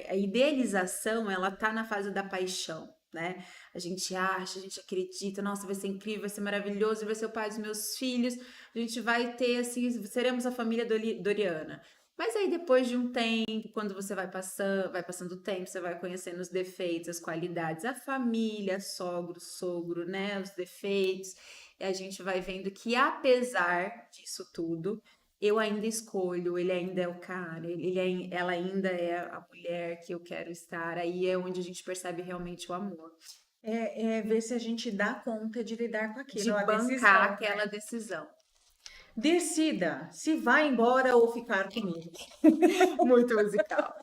a idealização, ela tá na fase da paixão, né? A gente acha, a gente acredita, nossa, vai ser incrível, vai ser maravilhoso, vai ser o pai dos meus filhos, a gente vai ter, assim, seremos a família Doriana. Mas aí, depois de um tempo, quando você vai passando o tempo, você vai conhecendo os defeitos, as qualidades, a família, sogro, né? Os defeitos. E a gente vai vendo que, apesar disso tudo, eu ainda escolho, ele ainda é o cara, ela ainda é a mulher que eu quero estar. Aí é onde a gente percebe realmente o amor. É ver se a gente dá conta de lidar com aquilo. De a bancar decisão. aquela decisão. Decida se vai embora ou ficar comigo. Muito musical.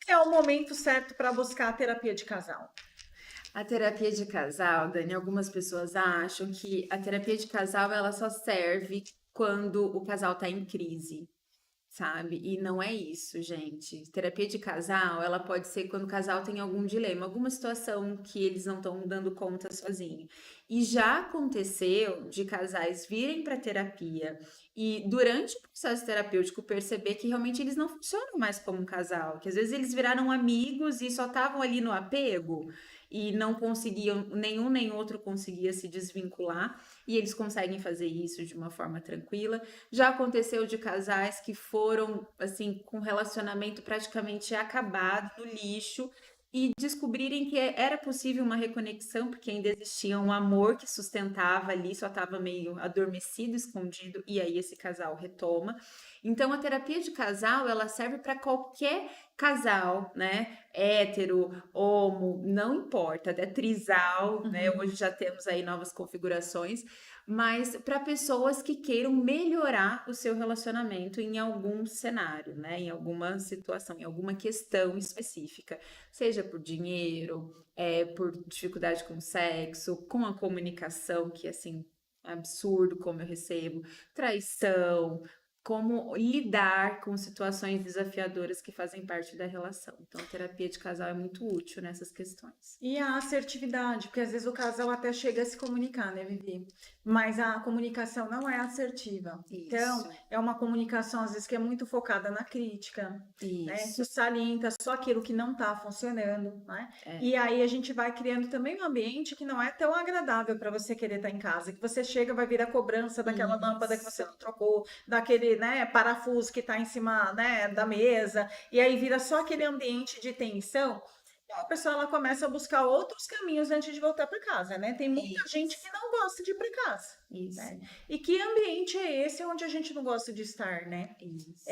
É o momento certo para buscar a terapia de casal. A terapia de casal, Dani, algumas pessoas acham que a terapia de casal ela só serve quando o casal tá em crise, sabe? E não é isso, gente. Terapia de casal, ela pode ser quando o casal tem algum dilema, alguma situação que eles não estão dando conta sozinho. E já aconteceu de casais virem para terapia e durante o processo terapêutico perceber que realmente eles não funcionam mais como um casal, que às vezes eles viraram amigos e só estavam ali no apego e não conseguiam, nenhum nem outro conseguia se desvincular, e eles conseguem fazer isso de uma forma tranquila. Já aconteceu de casais que foram, assim, com relacionamento praticamente acabado, no lixo, e descobrirem que era possível uma reconexão, porque ainda existia um amor que sustentava ali, só estava meio adormecido, escondido, e aí esse casal retoma. Então, a terapia de casal, ela serve para qualquer casal, né? Hétero, homo, não importa, até trisal, né? Uhum. Hoje já temos aí novas configurações, mas para pessoas que queiram melhorar o seu relacionamento em algum cenário, né? Em alguma situação, em alguma questão específica, seja por dinheiro, por dificuldade com o sexo, com a comunicação, que assim, é absurdo como eu recebo, traição, como lidar com situações desafiadoras que fazem parte da relação. Então, a terapia de casal é muito útil nessas questões. E a assertividade, porque às vezes o casal até chega a se comunicar, né, Vivi? Mas a comunicação não é assertiva. Então, Isso, é uma comunicação, às vezes, que é muito focada na crítica, né? Que isso, salienta só aquilo que não está funcionando, né? é, E aí a gente vai criando também um ambiente que não é tão agradável para você querer estar em casa, que você chega, vai vir a cobrança daquela lâmpada que você isso. não trocou, daquele, né, parafuso que está em cima, né, da mesa, e aí vira só aquele ambiente de tensão. A pessoa ela começa a buscar outros caminhos antes de voltar para casa, né? Tem muita gente que Isso, não gosta de ir para casa, isso, né? E que ambiente é esse onde a gente não gosta de estar, né? É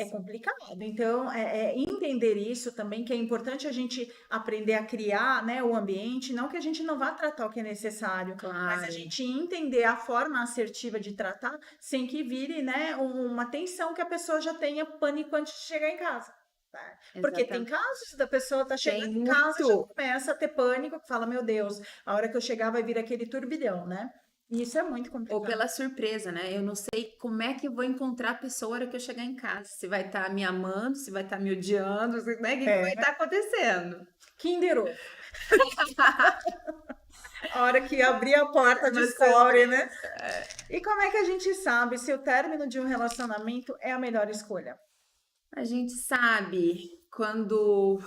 isso. complicado. Então, é entender isso também, que é importante a gente aprender a criar, né, o ambiente, não que a gente não vá tratar o que é necessário, mas a Claro, gente entender a forma assertiva de tratar sem que vire, né, uma tensão que a pessoa já tenha pânico antes de chegar em casa. Tá? Porque tem exatamente. casos da pessoa tá Tem chegando em casa e já muito. começa a ter pânico, que fala, meu Deus, a hora que eu chegar vai vir aquele turbilhão, né? E isso é muito Ou complicado. pela surpresa, né? Eu não sei como é que eu vou encontrar a pessoa na hora que eu chegar em casa. Se vai estar me amando, se vai estar me odiando, né? O que vai É, estar acontecendo? Kinder Ovo. A hora que abrir a porta, Uma descobre, né? surpresa. E como é que a gente sabe se o término de um relacionamento é a melhor escolha? A gente sabe quando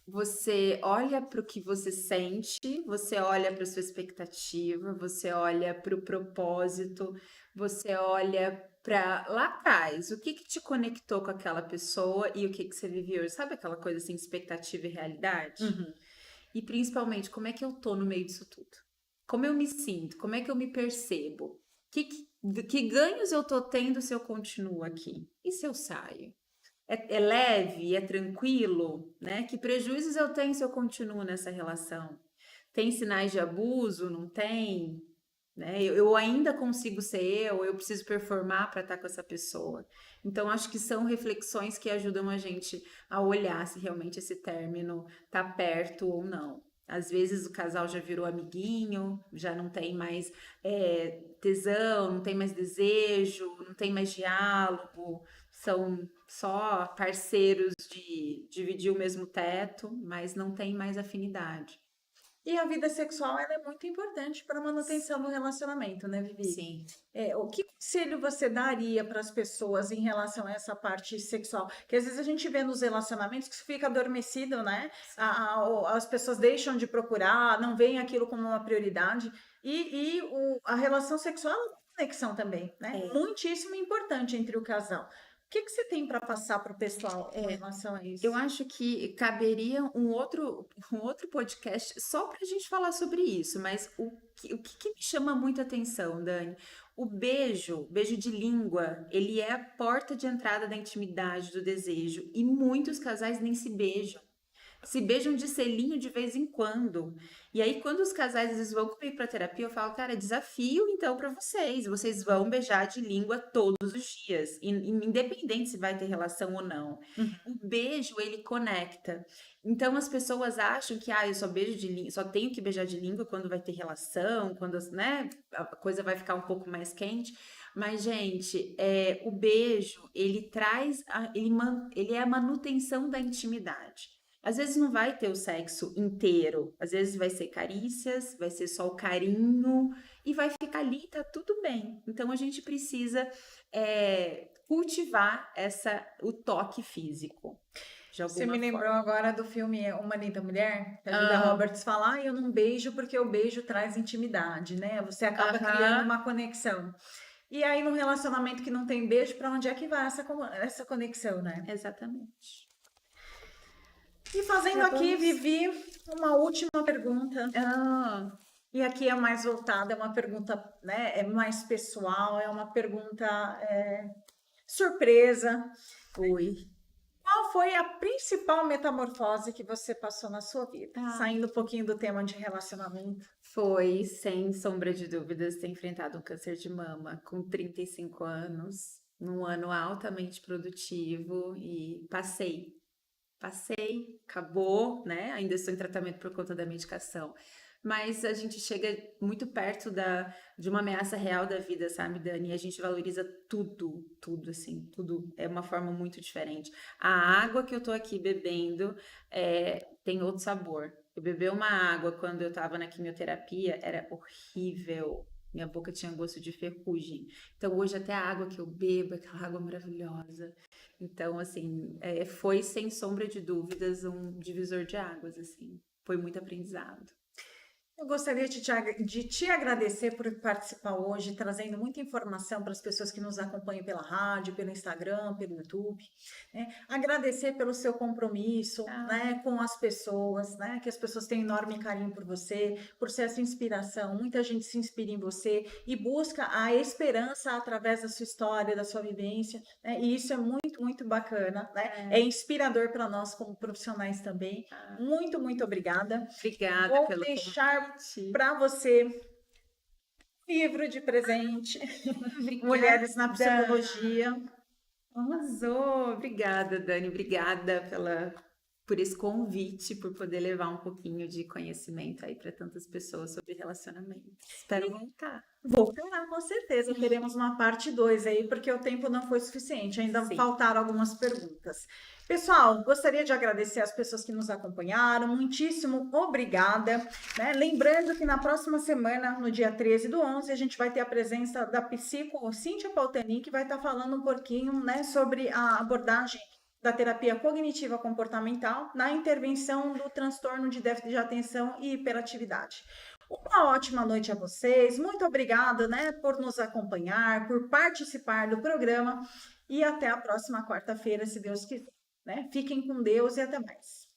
você olha para o que você sente, você olha para sua expectativa, você olha para o propósito, você olha para lá atrás, o que que te conectou com aquela pessoa e o que que você viveu. Sabe aquela coisa assim, expectativa e realidade? Uhum. E principalmente, como é que eu tô no meio disso tudo? Como eu me sinto? Como é que eu me percebo? Que ganhos eu tô tendo se eu continuo aqui? E se eu saio? É leve, é tranquilo, né? Que prejuízos eu tenho se eu continuo nessa relação? Tem sinais de abuso? Não tem? Né? Eu ainda consigo ser eu preciso performar para estar com essa pessoa. Então, acho que são reflexões que ajudam a gente a olhar se realmente esse término tá perto ou não. Às vezes o casal já virou amiguinho, já não tem mais tesão, não tem mais desejo, não tem mais diálogo, são só parceiros de dividir o mesmo teto, mas não tem mais afinidade. E a vida sexual ela é muito importante para a manutenção do relacionamento, né, Vivi? Sim. O que conselho você daria para as pessoas em relação a essa parte sexual? Que às vezes a gente vê nos relacionamentos que isso fica adormecido, né? As pessoas deixam de procurar, não veem aquilo como uma prioridade. A relação sexual é uma conexão também, né? É. Muitíssimo importante entre o casal. O que você tem para passar para o pessoal com relação a Eu isso? acho que caberia um outro podcast só para a gente falar sobre isso, mas o que me chama muita atenção, Dani? O beijo, beijo de língua, ele é a porta de entrada da intimidade, do desejo, e muitos casais nem se beijam de selinho de vez em quando. E aí, quando os casais às vezes vão comigo pra terapia, eu falo, cara, é desafio então pra vocês. Vocês vão beijar de língua todos os dias, independente se vai ter relação ou não. O beijo, ele conecta. Então, as pessoas acham que, eu só beijo de língua, só tenho que beijar de língua quando vai ter relação, quando, né, a coisa vai ficar um pouco mais quente. Mas, gente, o beijo, ele traz, ele é a manutenção da intimidade. Às vezes não vai ter o sexo inteiro, às vezes vai ser carícias, vai ser só o carinho e vai ficar ali, tá tudo bem. Então a gente precisa cultivar o toque físico, de Você me alguma lembrou forma. agora do filme Uma Linda Mulher, que a Julia Ah, Roberts fala, eu não beijo porque o beijo traz intimidade, né? Você acaba criando aham, uma conexão. E aí, num relacionamento que não tem beijo, para onde é que vai essa conexão, né? exatamente. E fazendo aqui, Acabamos. Vivi, uma última pergunta. Ah, E aqui é mais voltada, é uma pergunta, né? É mais pessoal, é uma pergunta surpresa. oi. Qual foi a principal metamorfose que você passou na sua vida? Saindo um pouquinho do tema de relacionamento. Foi, sem sombra de dúvidas, ter enfrentado um câncer de mama com 35 anos, num ano altamente produtivo e passei, acabou, né? Ainda estou em tratamento por conta da medicação. Mas a gente chega muito perto de uma ameaça real da vida, sabe, Dani? E a gente valoriza tudo, tudo, assim, tudo é uma forma muito diferente. A água que eu tô aqui bebendo tem outro sabor. Eu bebi uma água quando eu tava na quimioterapia, era horrível. Minha boca tinha gosto de ferrugem. Então, hoje, até a água que eu bebo, é aquela água maravilhosa. Então, assim, foi sem sombra de dúvidas um divisor de águas, assim. Foi muito aprendizado. Eu gostaria de te agradecer por participar hoje, trazendo muita informação para as pessoas que nos acompanham pela rádio, pelo Instagram, pelo YouTube. Né? Agradecer pelo seu compromisso, né, com as pessoas, né, que as pessoas têm enorme carinho por você, por ser essa inspiração. Muita gente se inspira em você e busca a esperança através da sua história, da sua vivência. Né? E isso é muito, muito bacana. Né? É inspirador para nós como profissionais também. Muito, muito obrigada. Obrigada Vou pelo deixar para você livro de presente. Mulheres na Psicologia. Arrasou! Obrigada, Dani. Obrigada por esse convite, por poder levar um pouquinho de conhecimento aí para tantas pessoas sobre relacionamento. Espero voltar. Voltará, com certeza. Teremos uma parte 2 aí, porque o tempo não foi suficiente. Ainda faltaram algumas perguntas. Pessoal, gostaria de agradecer as pessoas que nos acompanharam. Muitíssimo obrigada. Né? Lembrando que na próxima semana, no dia 13/11, a gente vai ter a presença da psico Cíntia Pautani, que vai estar falando um pouquinho, né, sobre a abordagem da terapia cognitiva comportamental na intervenção do transtorno de déficit de atenção e hiperatividade. Uma ótima noite a vocês. Muito obrigada, né, por nos acompanhar, por participar do programa e até a próxima quarta-feira, se Deus quiser. Né? Fiquem com Deus e até mais.